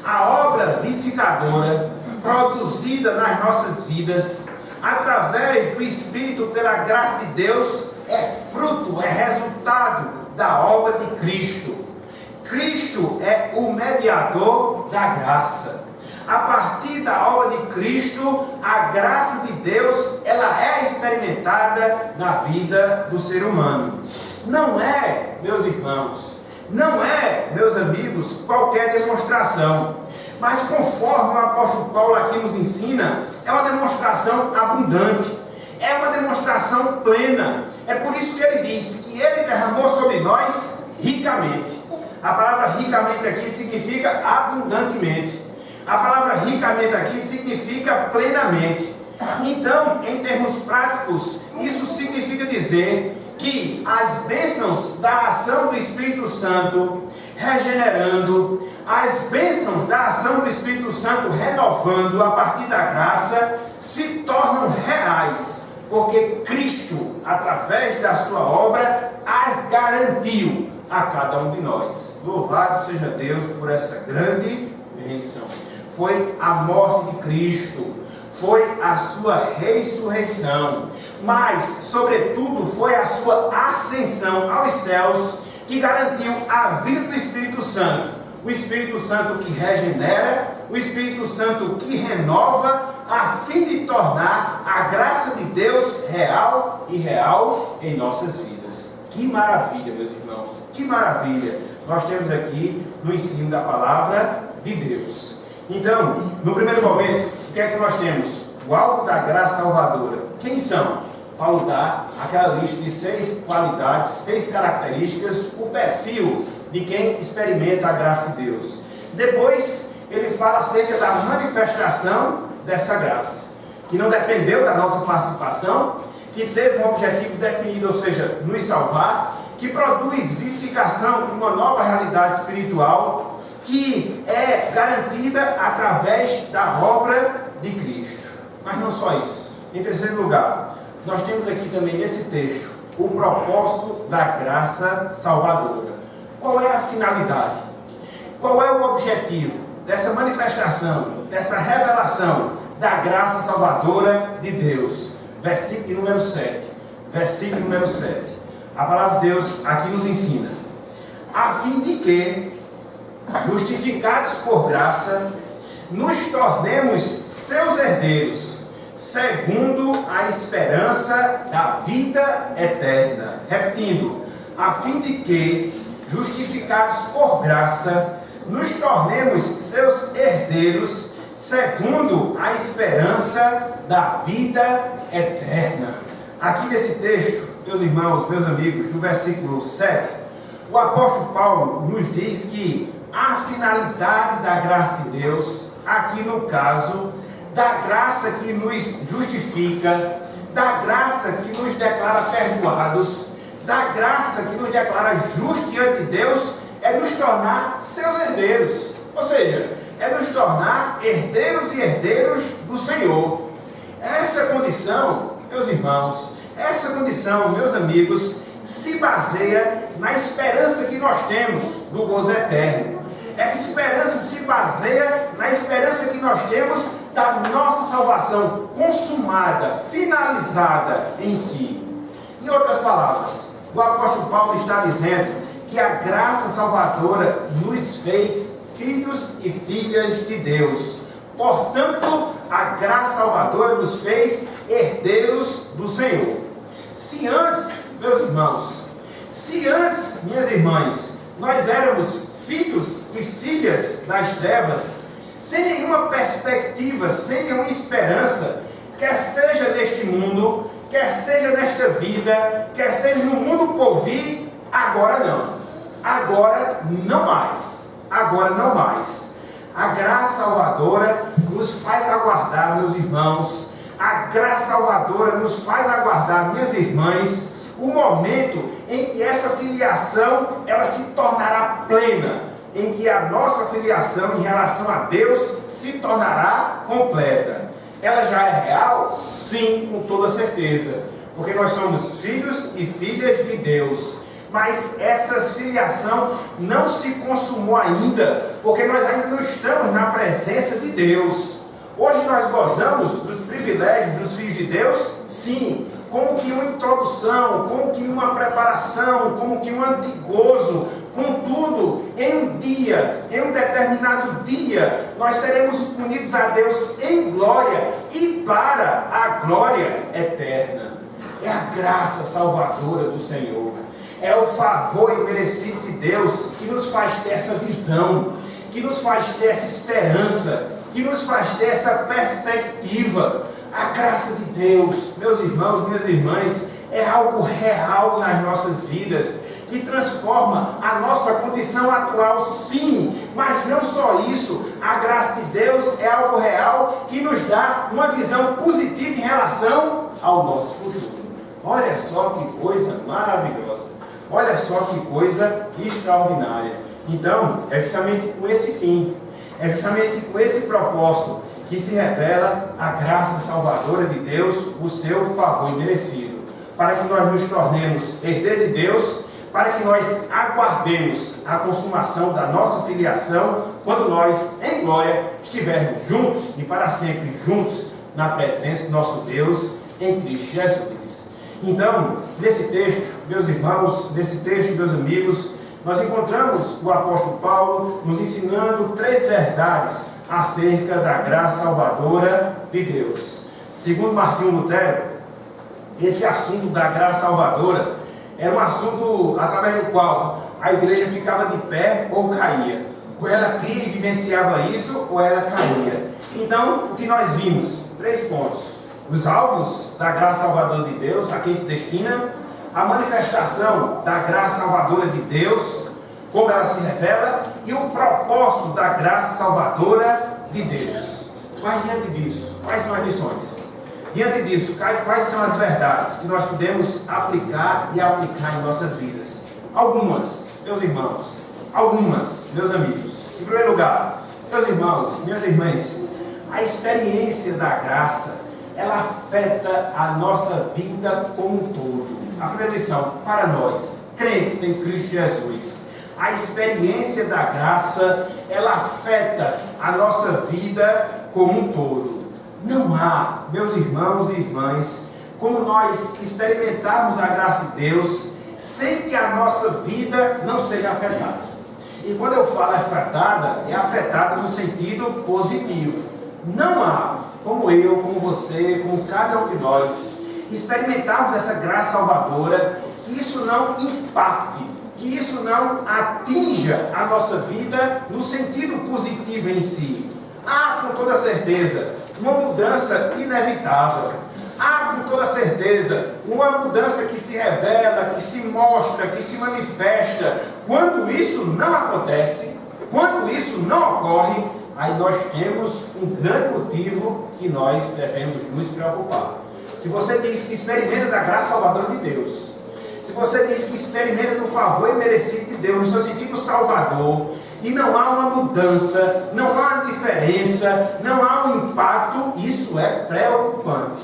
a obra vivificadora, produzida nas nossas vidas, através do Espírito, pela graça de Deus, é fruto, é resultado da obra de Cristo. Cristo é o mediador da graça. A partir da obra de Cristo, a graça de Deus, ela é experimentada na vida do ser humano. Não é, meus irmãos, não é, meus amigos, qualquer demonstração. Mas conforme o apóstolo Paulo aqui nos ensina, é uma demonstração abundante. É uma demonstração plena. É por isso que ele diz que Ele derramou sobre nós ricamente. A palavra ricamente aqui significa abundantemente. A palavra ricamente aqui significa plenamente. Então, em termos práticos, isso significa dizer que as bênçãos da ação do Espírito Santo regenerando, as bênçãos da ação do Espírito Santo renovando a partir da graça, se tornam reais, porque Cristo, através da sua obra, as garantiu a cada um de nós. Louvado seja Deus por essa grande bênção. Foi a morte de Cristo, foi a sua ressurreição, mas, sobretudo, foi a sua ascensão aos céus que garantiu a vida do Espírito Santo. O Espírito Santo que regenera, o Espírito Santo que renova, a fim de tornar a graça de Deus real e real em nossas vidas. Que maravilha, meus irmãos, que maravilha nós temos aqui no ensino da palavra de Deus. Então, no primeiro momento, o que é que nós temos? O alvo da graça salvadora. Quem são? Paulo dá aquela lista de 6 qualidades, 6 características, o perfil de quem experimenta a graça de Deus. Depois, ele fala acerca da manifestação dessa graça, que não dependeu da nossa participação, que teve um objetivo definido, ou seja, nos salvar, que produz vivificação de uma nova realidade espiritual, que é garantida através da obra de Cristo. Mas não só isso. Em terceiro lugar, nós temos aqui também nesse texto o propósito da graça salvadora. Qual é a finalidade? Qual é o objetivo dessa manifestação, dessa revelação da graça salvadora de Deus? Versículo número 7. Versículo número 7. A palavra de Deus aqui nos ensina: a fim de que, justificados por graça, nos tornemos seus herdeiros, segundo a esperança da vida eterna. Repetindo: a fim de que, justificados por graça, nos tornemos seus herdeiros, segundo a esperança da vida eterna. Aqui nesse texto, meus irmãos, meus amigos, do versículo 7, o apóstolo Paulo nos diz que a finalidade da graça de Deus, aqui no caso, da graça que nos justifica, da graça que nos declara perdoados, da graça que nos declara justos diante de Deus, é nos tornar seus herdeiros. Ou seja, é nos tornar herdeiros e herdeiros do Senhor. Essa condição, meus irmãos, essa condição, meus amigos, se baseia na esperança que nós temos do gozo eterno. Essa esperança se baseia na esperança que nós temos da nossa salvação consumada, finalizada em si. Em outras palavras, o apóstolo Paulo está dizendo que a graça salvadora nos fez filhos e filhas de Deus. Portanto, a graça salvadora nos fez herdeiros do Senhor. Se antes, meus irmãos, Se antes, minhas irmãs, nós éramos filhos e filhas das trevas, sem nenhuma perspectiva, sem nenhuma esperança, quer seja neste mundo, quer seja nesta vida, quer seja no mundo por vir, agora não. Agora não mais. Agora não mais. A graça salvadora nos faz aguardar, meus irmãos. A graça salvadora nos faz aguardar, minhas irmãs, o momento em que essa filiação ela se tornará plena, em que a nossa filiação em relação a Deus se tornará completa. Ela já é real? Sim, com toda certeza, porque nós somos filhos e filhas de Deus. Mas essa filiação não se consumou ainda, porque nós ainda não estamos na presença de Deus. Hoje nós gozamos dos privilégios dos filhos de Deus? Sim, como que uma introdução, como que uma preparação, como que um antigozo. Contudo, em um dia, em um determinado dia, nós seremos unidos a Deus em glória e para a glória eterna. É a graça salvadora do Senhor. É o favor imerecido de Deus que nos faz ter essa visão, que nos faz ter essa esperança, que nos faz ter essa perspectiva. A graça de Deus, meus irmãos, minhas irmãs, é algo real nas nossas vidas, que transforma a nossa condição atual, sim, mas não só isso. A graça de Deus é algo real que nos dá uma visão positiva em relação ao nosso futuro. Olha só que coisa maravilhosa. Olha só que coisa extraordinária. Então, é justamente com esse fim, é justamente com esse propósito que se revela a graça salvadora de Deus, o seu favor imerecido, para que nós nos tornemos herdeiros de Deus, para que nós aguardemos a consumação da nossa filiação, quando nós, em glória, estivermos juntos e para sempre juntos na presença do nosso Deus em Cristo Jesus. Então, nesse texto, meus irmãos, nesse texto, meus amigos, nós encontramos o apóstolo Paulo nos ensinando 3 verdades acerca da graça salvadora de Deus. Segundo Martinho Lutero, esse assunto da graça salvadora era um assunto através do qual a igreja ficava de pé ou caía. Ou ela cria e vivenciava isso, ou ela caía. Então, o que nós vimos? 3 pontos. Os alvos da graça salvadora de Deus, a quem se destina, a manifestação da graça salvadora de Deus, como ela se revela, e o propósito da graça salvadora de Deus. Mas diante disso, quais são as lições? Diante disso, quais são as verdades que nós podemos aplicar e aplicar em nossas vidas? Algumas, meus irmãos, algumas, meus amigos. Em primeiro lugar, meus irmãos, minhas irmãs, a experiência da graça, ela afeta a nossa vida como um todo. A primeira lição, para nós, crentes em Cristo Jesus, a experiência da graça, ela afeta a nossa vida como um todo. Não há, meus irmãos e irmãs, como nós experimentarmos a graça de Deus sem que a nossa vida não seja afetada. E quando eu falo afetada, é afetada no sentido positivo. Não há como eu, como você, como cada um de nós, experimentarmos essa graça salvadora, que isso não impacte, que isso não atinja a nossa vida no sentido positivo em si. Há com toda certeza uma mudança inevitável. Há com toda certeza uma mudança que se revela, que se mostra, que se manifesta. Quando isso não acontece, quando isso não ocorre, aí nós temos um grande motivo que nós devemos nos preocupar. Se você diz que experimenta da graça salvadora de Deus, se você diz que experimenta do favor imerecido de Deus, no seu sentido salvador, e não há uma mudança, não há uma diferença, não há um impacto, isso é preocupante.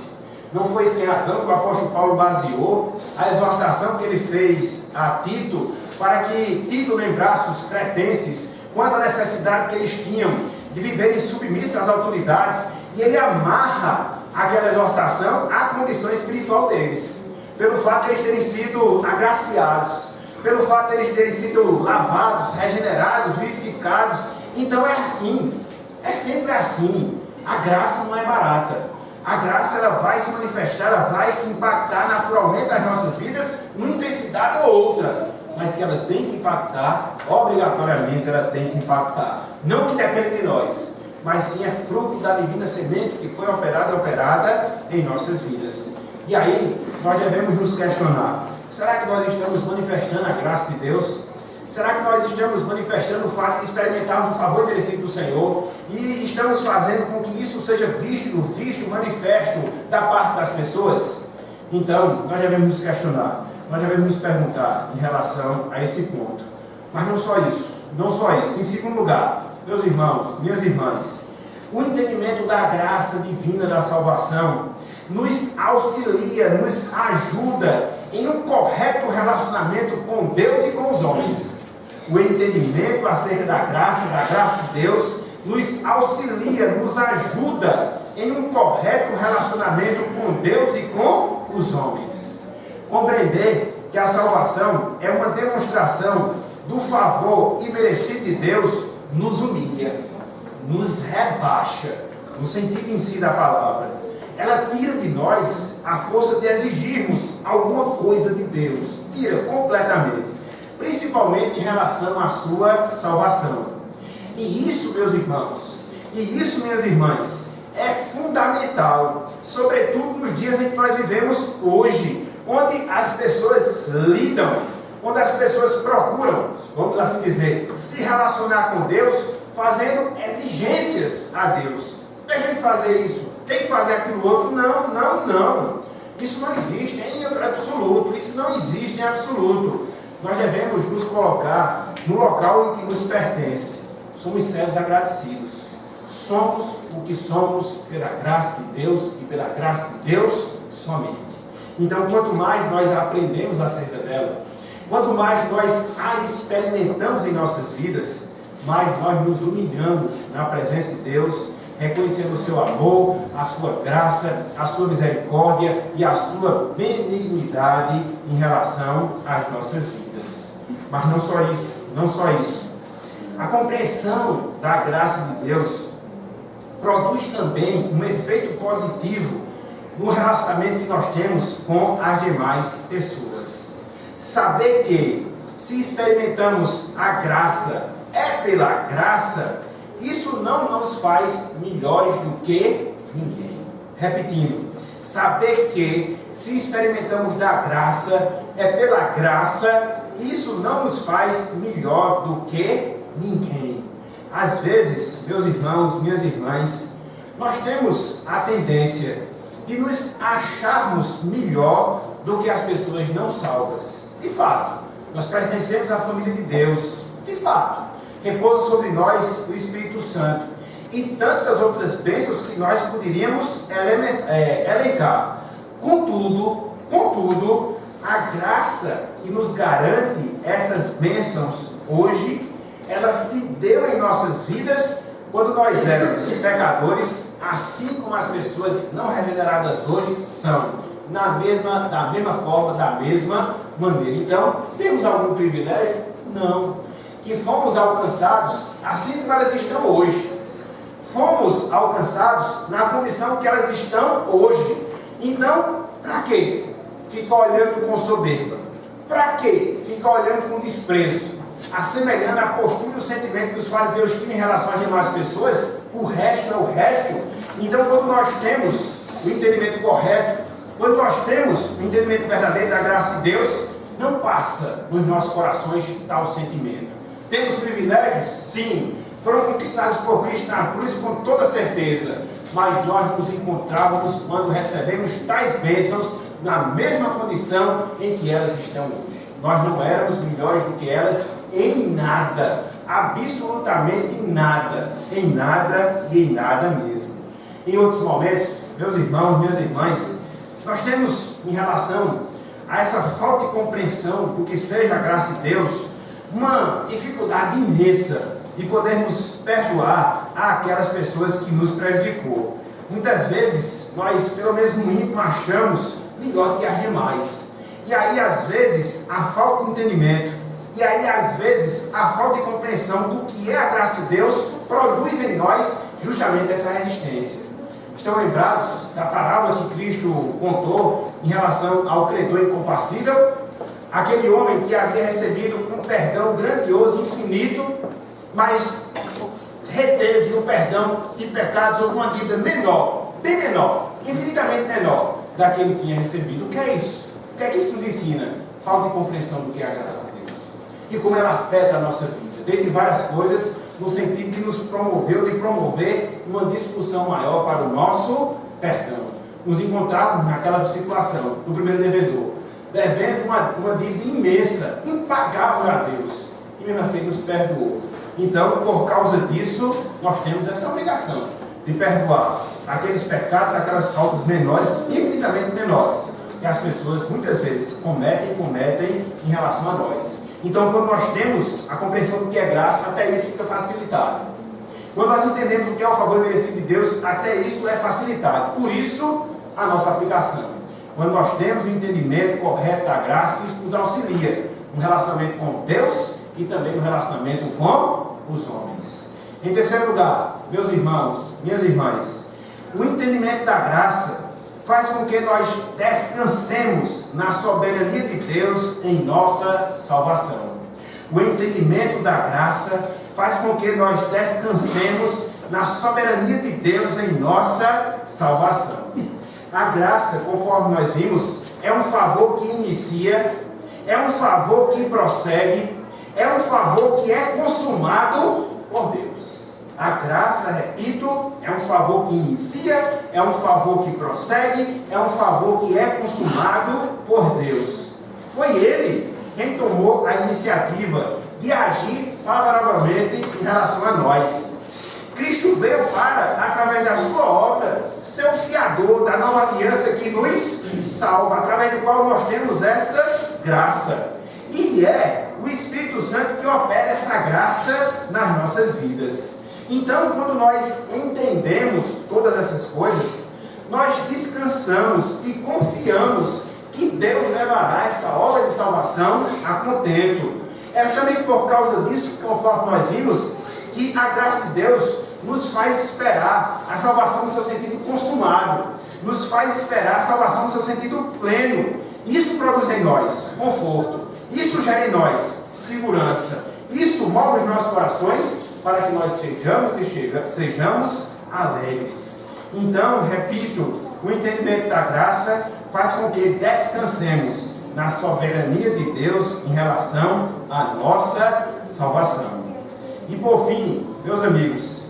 Não foi sem razão que o apóstolo Paulo baseou a exortação que ele fez a Tito, para que Tito lembrasse os cretenses quanto à necessidade que eles tinham de viverem submissos às autoridades, e ele amarra aquela exortação à condição espiritual deles, pelo fato de eles terem sido agraciados, pelo fato de eles terem sido lavados, regenerados, vivificados. Então é assim, é sempre assim. A graça não é barata. A graça, ela vai se manifestar, ela vai impactar naturalmente as nossas vidas, numa intensidade ou outra. mas que ela tem que impactar, obrigatoriamente ela tem que impactar. Não que dependa de nós, mas sim é fruto da divina semente que foi operada em nossas vidas. E aí, nós devemos nos questionar: será que nós estamos manifestando a graça de Deus? Será que nós estamos manifestando o fato de experimentarmos o favor merecido do Senhor? E estamos fazendo com que isso seja visto, manifesto da parte das pessoas? Então, nós devemos nos questionar, nós devemos nos perguntar em relação a esse ponto. Mas não só isso. Em segundo lugar, meus irmãos, minhas irmãs, o entendimento da graça divina da salvação nos auxilia, nos ajuda em um correto relacionamento com Deus e com os homens. O entendimento acerca da graça de Deus, nos auxilia, nos ajuda em um correto relacionamento com Deus e com os homens. Compreender que a salvação é uma demonstração do favor imerecido de Deus nos humilha, nos rebaixa, no sentido em si da palavra. Ela tira de nós a força de exigirmos alguma coisa de Deus, tira completamente, principalmente em relação à sua salvação. E isso, meus irmãos, e isso, minhas irmãs, é fundamental, sobretudo nos dias em que nós vivemos hoje, onde as pessoas lidam, onde as pessoas procuram, vamos assim dizer, se relacionar com Deus, fazendo exigências a Deus. Deixa de fazer isso, tem que fazer aquilo outro. Não. Isso não existe em absoluto, isso não existe em absoluto. Nós devemos nos colocar no local em que nos pertence. Somos servos agradecidos. Somos o que somos pela graça de Deus e pela graça de Deus somente. Então, quanto mais nós aprendemos acerca dela, quanto mais nós a experimentamos em nossas vidas, mais nós nos humilhamos na presença de Deus, reconhecendo o seu amor, a sua graça, a sua misericórdia e a sua benignidade em relação às nossas vidas. Mas não só isso. A compreensão da graça de Deus produz também um efeito positivo no relacionamento que nós temos com as demais pessoas. Saber que, se experimentamos a graça, é pela graça, isso não nos faz melhores do que ninguém. Repetindo, saber que, se experimentamos da graça, é pela graça, isso não nos faz melhor do que ninguém. Às vezes, meus irmãos, minhas irmãs, nós temos a tendência de nos acharmos melhor do que as pessoas não salvas. De fato, nós pertencemos à família de Deus. De fato, repousa sobre nós o Espírito Santo e tantas outras bênçãos que nós poderíamos elencar. Contudo, a graça que nos garante essas bênçãos hoje, ela se deu em nossas vidas quando nós éramos pecadores, assim como as pessoas não regeneradas hoje são, da mesma forma, da mesma maneira. Então, temos algum privilégio? Não. Que fomos alcançados assim como elas estão hoje. Fomos alcançados na condição que elas estão hoje. Então, para quê? Ficar olhando com soberba. Para quê? Ficar olhando com desprezo. Assemelhando a postura e o sentimento que os fariseus tinham em relação às demais pessoas, o resto é o resto. Então, quando nós temos o entendimento correto, quando nós temos o entendimento verdadeiro da graça de Deus, não passa nos nossos corações tal sentimento. Temos privilégios? Sim. Foram conquistados por Cristo na cruz com toda certeza. Mas nós nos encontrávamos quando recebemos tais bênçãos na mesma condição em que elas estão hoje. Nós não éramos melhores do que elas em nada. Absolutamente em nada. Em nada e em nada mesmo. Em outros momentos, meus irmãos, minhas irmãs, nós temos em relação a essa falta de compreensão do que seja a graça de Deus, uma dificuldade imensa de podermos perdoar aquelas pessoas que nos prejudicou. Muitas vezes, nós, pelo menos no íntimo, achamos melhor que as demais. E aí, às vezes, a falta de entendimento, e aí, às vezes, a falta de compreensão do que é a graça de Deus, produz em nós justamente essa resistência. Estão lembrados da parábola que Cristo contou em relação ao credor incompassível? Aquele homem que havia recebido um perdão grandioso, infinito, mas reteve o perdão de pecados ou uma dívida menor, bem menor, infinitamente menor daquele que tinha recebido. O que é isso? O que é que isso nos ensina? Falta de compreensão do que é a graça de Deus e como ela afeta a nossa vida, dentre várias coisas, no sentido de nos promover ou de promover uma discussão maior para o nosso perdão. Nos encontrarmos naquela situação do primeiro devedor, devendo uma dívida imensa, impagável a Deus, e mesmo assim nos perdoou. Então, por causa disso, nós temos essa obrigação de perdoar aqueles pecados, aquelas faltas menores, infinitamente menores, que as pessoas muitas vezes cometem em relação a nós. Então, quando nós temos a compreensão do que é graça, até isso fica facilitado. Quando nós entendemos o que é o favor merecido de Deus, até isso é facilitado. Por isso, a nossa aplicação. Quando nós temos o entendimento correto da graça, isso nos auxilia no relacionamento com Deus e também no relacionamento com os homens. Em terceiro lugar, meus irmãos, minhas irmãs, o entendimento da graça faz com que nós descansemos na soberania de Deus em nossa salvação. O entendimento da graça faz com que nós descansemos na soberania de Deus em nossa salvação. A graça, conforme nós vimos, é um favor que inicia, é um favor que prossegue, é um favor que é consumado por Deus. A graça, repito, é um favor que inicia, é um favor que prossegue, é um favor que é consumado por Deus. Foi Ele quem tomou a iniciativa de agir favoravelmente em relação a nós. Cristo veio para, através da sua obra, ser o fiador da nova aliança que nos salva, através do qual nós temos essa graça. E é o Espírito Santo que opera essa graça nas nossas vidas. Então, quando nós entendemos todas essas coisas, nós descansamos e confiamos que Deus levará essa obra de salvação a contento. É justamente por causa disso, conforme nós vimos, que a graça de Deus nos faz esperar a salvação no seu sentido consumado, nos faz esperar a salvação no seu sentido pleno. Isso produz em nós conforto, isso gera em nós segurança, isso move os nossos corações para que nós sejamos alegres. Então, repito, o entendimento da graça faz com que descansemos na soberania de Deus em relação à nossa salvação. E por fim, meus amigos,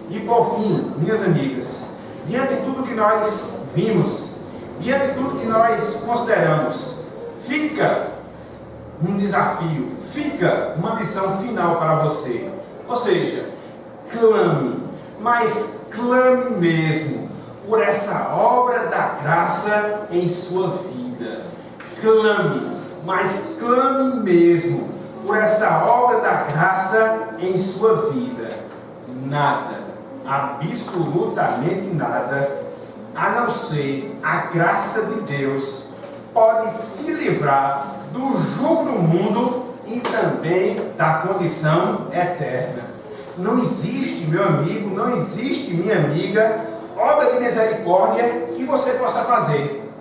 e por fim, minhas amigas, diante de tudo que nós vimos, diante de tudo que nós consideramos, fica um desafio, fica uma lição final para você. Ou seja, clame, mas clame mesmo por essa obra da graça em sua vida. Clame, mas clame mesmo por essa obra da graça em sua vida. Nada, absolutamente nada, a não ser a graça de Deus, pode te livrar do jugo do mundo e também da condição eterna. Não existe, meu amigo, não existe, minha amiga, obra de misericórdia que você possa fazer,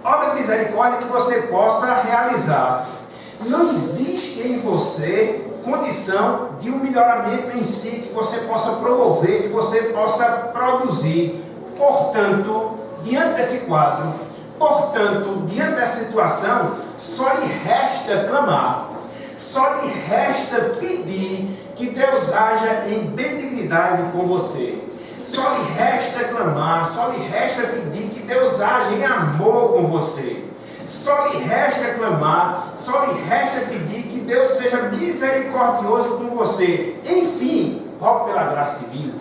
obra de misericórdia que você possa realizar. Não existe em você condição de um melhoramento em si que você possa promover, que você possa produzir. Portanto, diante desse quadro, portanto, diante dessa situação, só lhe resta clamar, só lhe resta pedir que Deus haja em benignidade com você. Só lhe resta clamar, só lhe resta pedir que Deus haja em amor com você. Só lhe resta clamar, só lhe resta pedir que Deus seja misericordioso com você. Enfim, rogue pela graça divina.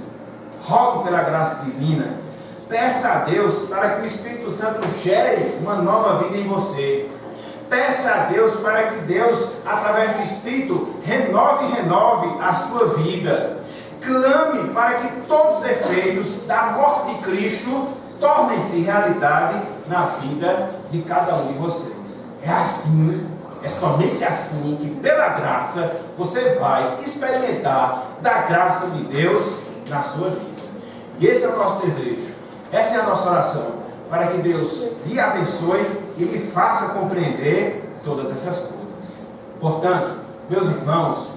Rogue pela graça divina. Peça a Deus para que o Espírito Santo gere uma nova vida em você. Peça a Deus para que Deus, através do Espírito, renove a sua vida. Clame para que todos os efeitos da morte de Cristo tornem-se realidade na vida de cada um de vocês. É assim, é somente assim que pela graça você vai experimentar da graça de Deus na sua vida. E esse é o nosso desejo, essa é a nossa oração, para que Deus lhe abençoe e lhe faça compreender todas essas coisas. Portanto, meus irmãos,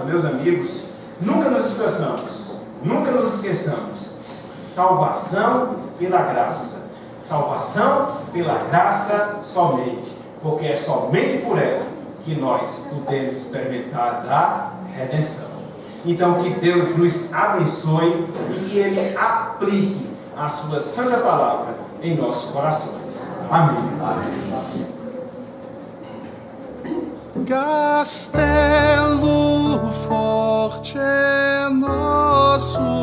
meus amigos, nunca nos esqueçamos, salvação pela graça, salvação pela graça somente, porque é somente por ela que nós podemos experimentar da redenção. Então, que Deus nos abençoe e que Ele aplique a sua santa palavra em nossos corações. Amém. Castelo forte é nosso